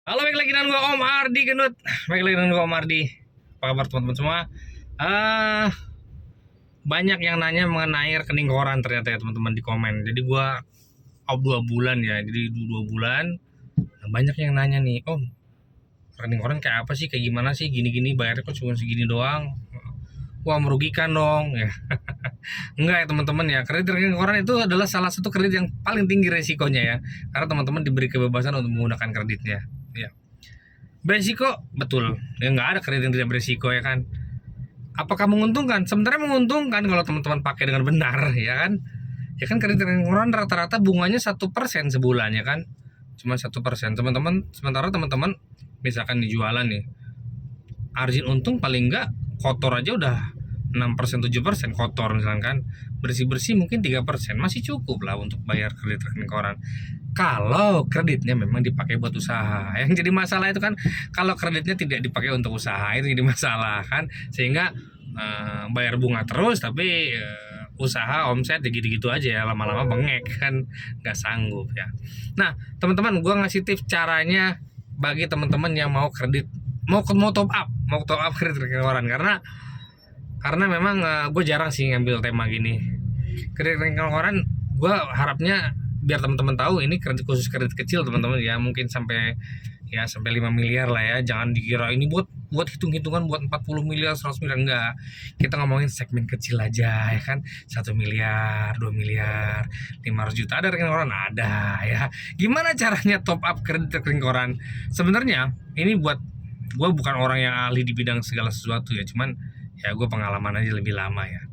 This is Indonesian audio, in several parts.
Halo, balik lagi dengan gue Om Ardi Gendut. Balik lagi dengan gue Om Ardi. Apa kabar teman-teman semua? Ah, banyak yang nanya mengenai rekening koran ternyata ya teman-teman di komen. Jadi gue out 2 bulan ya. Jadi 2 bulan. Nah, banyak yang nanya nih, Om, rekening koran kayak apa sih? Kayak gimana sih? Gini-gini bayarnya kok cuma segini doang? Wah, merugikan dong ya. Enggak ya teman-teman ya. Kredit rekening koran itu adalah salah satu kredit yang paling tinggi resikonya ya. Karena teman-teman diberi kebebasan untuk menggunakan kreditnya. Ya. Beresiko, betul. Ya nggak ada kredit yang tidak beresiko ya kan. Apakah menguntungkan? Sebenarnya menguntungkan kalau teman-teman pakai dengan benar ya kan. Ya kan kredit yang koran rata-rata bunganya 1% sebulan ya kan. Cuma 1%. Teman-teman, sementara teman-teman misalkan dijualan nih, margin untung paling nggak kotor aja udah 6% 7% kotor misalkan kan. Bersih-bersih mungkin 3%, masih cukup lah untuk bayar kredit rekening koran. Kalau kreditnya memang dipakai buat usaha. Yang jadi masalah itu kan kalau kreditnya tidak dipakai untuk usaha, itu jadi masalah kan, sehingga bayar bunga terus tapi usaha omset ya gitu-gitu aja ya, lama-lama bengek kan, nggak sanggup ya. Nah teman-teman, gue ngasih tips caranya bagi teman-teman yang mau kredit, mau top up kredit rekening koran, karena memang gue jarang sih ngambil tema gini kredit rekening koran. Gue harapnya biar teman-teman tahu ini kredit khusus, kredit kecil teman-teman ya, mungkin sampai 5 miliar lah ya. Jangan dikira ini buat hitung-hitungan buat 40 miliar 100 miliar, enggak. Kita ngomongin segmen kecil aja ya kan. 1 miliar, 2 miliar, 500 juta ada rekening koran ada ya. Gimana caranya top up kredit rekening koran? Sebenarnya ini buat gue bukan orang yang ahli di bidang segala sesuatu ya, cuman ya gue pengalaman aja lebih lama ya.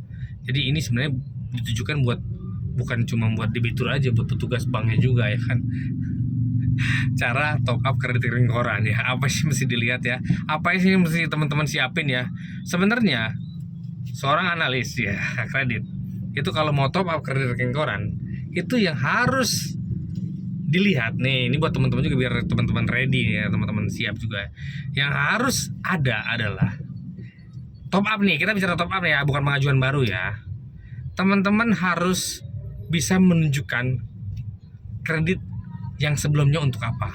Jadi ini sebenarnya ditujukan bukan cuma buat debitur aja, buat petugas banknya juga ya kan. Cara top up kredit rekening koran ya, apa sih mesti dilihat ya, apa sih yang mesti teman-teman siapin ya. Sebenarnya seorang analis ya kredit itu kalau mau top up kredit rekening koran, itu yang harus dilihat nih, ini buat teman-teman juga biar teman-teman ready ya, teman-teman siap juga. Yang harus ada adalah top up nih, kita bicara top up ya, bukan pengajuan baru ya. Teman-teman harus bisa menunjukkan kredit yang sebelumnya untuk apa.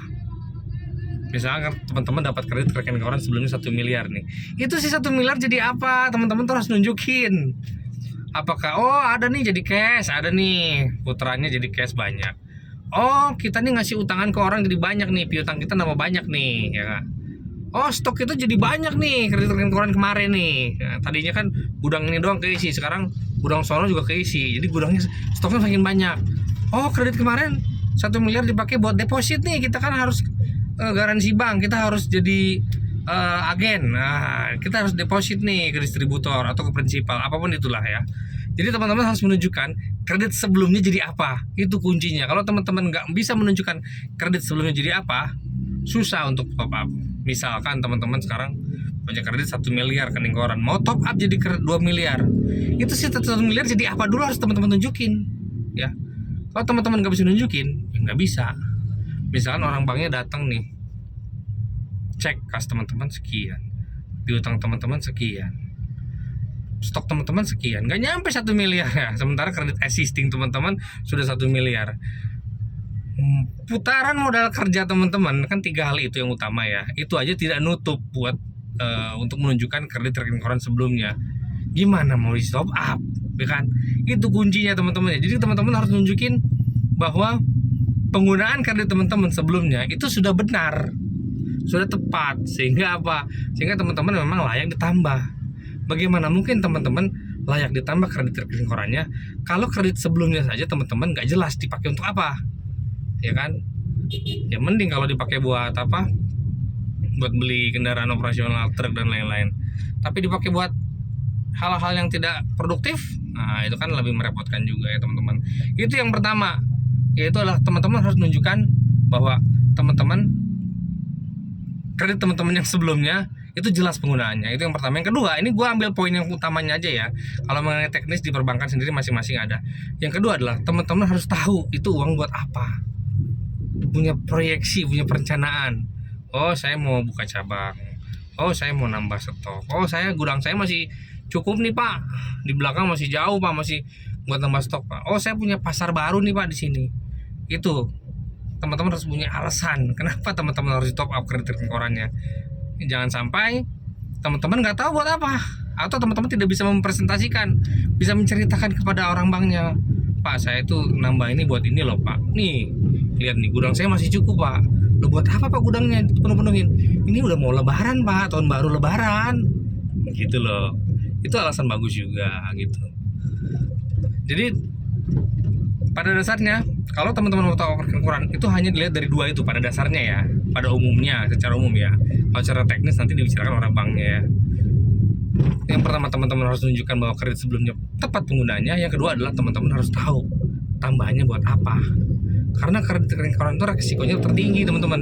Misalnya teman-teman dapat kredit rekening koran sebelumnya 1 miliar nih, itu sih 1 miliar jadi apa, teman-teman tuh harus nunjukin. Apakah ada nih jadi cash, ada nih putarannya jadi cash banyak. Oh, kita nih ngasih utangan ke orang jadi banyak nih, piutang kita nambah banyak nih ya kan. Oh, stok itu jadi banyak nih kredit rekening koran kemarin nih. Nah, tadinya kan gudang ini doang keisi, sekarang gudang sono juga keisi. Jadi gudangnya stoknya makin banyak. Oh, kredit kemarin 1 miliar dipakai buat deposit nih. Kita kan harus garansi bank, kita harus jadi agen. Nah, kita harus deposit nih ke distributor atau ke prinsipal, apapun itulah ya. Jadi teman-teman harus menunjukkan kredit sebelumnya jadi apa. Itu kuncinya. Kalau teman-teman nggak bisa menunjukkan kredit sebelumnya jadi apa, susah untuk top up. Misalkan teman-teman sekarang punya kredit 1 miliar rekening koran, mau top up jadi 2 miliar, itu sih 1 miliar jadi apa dulu harus teman-teman tunjukin ya. Kalau teman-teman nggak bisa nunjukin, ya nggak bisa. Misalkan orang banknya datang nih, cek kas teman-teman sekian, piutang teman-teman sekian, stok teman-teman sekian, nggak nyampe 1 miliar ya. Sementara kredit existing teman-teman sudah 1 miliar. Putaran modal kerja teman-teman kan 3 hal itu yang utama ya. Itu aja tidak nutup buat untuk menunjukkan kredit rekening koran sebelumnya. Gimana mau di top up, ya kan? Itu kuncinya teman-teman. Jadi teman-teman harus nunjukin bahwa penggunaan kredit teman-teman sebelumnya itu sudah benar, sudah tepat, sehingga apa? Sehingga teman-teman memang layak ditambah. Bagaimana mungkin teman-teman layak ditambah kredit rekening korannya kalau kredit sebelumnya saja teman-teman nggak jelas dipakai untuk apa, ya kan? Ya mending kalau dipakai buat apa? Buat beli kendaraan operasional, truk dan lain-lain. Tapi dipakai buat hal-hal yang tidak produktif, nah itu kan lebih merepotkan juga ya teman-teman. Itu yang pertama, yaitu adalah teman-teman harus menunjukkan bahwa teman-teman kredit teman-teman yang sebelumnya itu jelas penggunaannya. Itu yang pertama. Yang kedua, ini gue ambil poin yang utamanya aja ya. Kalau mengenai teknis di perbankan sendiri masing-masing ada. Yang kedua adalah teman-teman harus tahu itu uang buat apa, punya proyeksi, punya perencanaan. Oh, saya mau buka cabang. Oh, saya mau nambah stok. Oh, gudang saya masih cukup nih Pak. Di belakang masih jauh Pak, masih buat nambah stok Pak. Oh, saya punya pasar baru nih Pak di sini. Itu teman-teman harus punya alasan kenapa teman-teman harus top up kredit rekening korannya. Jangan sampai teman-teman nggak tahu buat apa, atau teman-teman tidak bisa mempresentasikan, bisa menceritakan kepada orang banknya, Pak saya itu nambah ini buat ini loh Pak, nih lihat nih gudang saya masih cukup Pak. Lo buat apa Pak gudangnya penuh-penuhin? Ini udah mau lebaran Pak, tahun baru lebaran gitu loh. Itu alasan bagus juga gitu. Jadi pada dasarnya kalau teman-teman mau tahu rekening koran itu hanya dilihat dari dua itu pada dasarnya ya, pada umumnya, secara umum ya. Kalau secara teknis nanti dibicarakan orang banknya ya. Yang pertama teman-teman harus tunjukkan bahwa kredit sebelumnya tepat penggunanya. Yang kedua adalah teman-teman harus tahu tambahannya buat apa. Karena kredit rekening koran itu resikonya tertinggi teman-teman.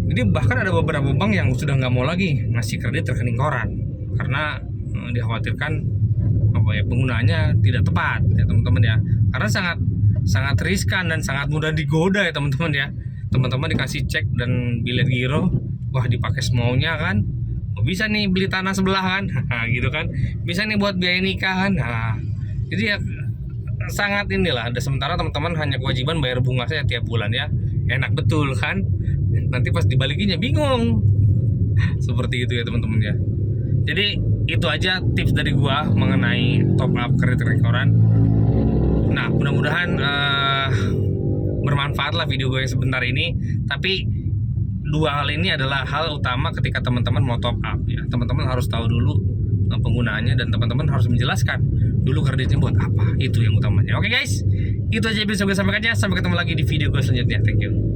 Jadi bahkan ada beberapa bank yang sudah nggak mau lagi ngasih kredit rekening koran karena dikhawatirkan apa ya penggunaannya tidak tepat ya teman-teman ya. Karena sangat riskan dan sangat mudah digoda ya teman-teman ya. Teman-teman dikasih cek dan bilet giro, wah dipakai semaunya kan. Bisa nih beli tanah sebelah kan, nah, gitu kan. Bisa nih buat biaya nikah kan. Nah, jadi ya sangat inilah. Ada sementara teman-teman hanya kewajiban bayar bunga saja tiap bulan ya. Enak betul kan. Nanti pas dibalikinnya bingung. Seperti itu ya teman-teman ya. Jadi itu aja tips dari gua mengenai top up kredit rekening koran. Nah, mudah-mudahan bermanfaat lah video gue yang sebentar ini. Tapi dua hal ini adalah hal utama ketika teman-teman mau top up ya. Teman-teman harus tahu dulu penggunaannya dan teman-teman harus menjelaskan dulu kreditnya buat apa. Itu yang utamanya. Oke guys, itu aja bisa gue sampaikannya. Sampai ketemu lagi di video gue selanjutnya. Thank you.